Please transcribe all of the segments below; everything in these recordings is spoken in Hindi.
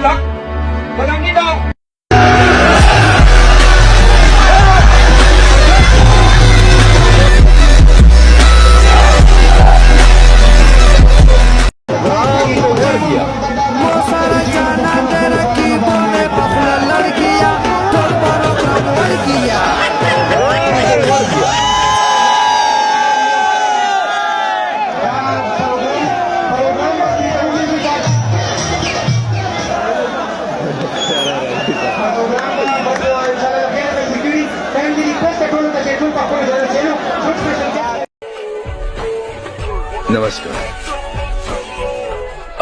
รักพลังนี้ได้ नमस्कार।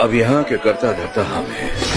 अब यहाँ के कर्ता धर्ता हम हैं।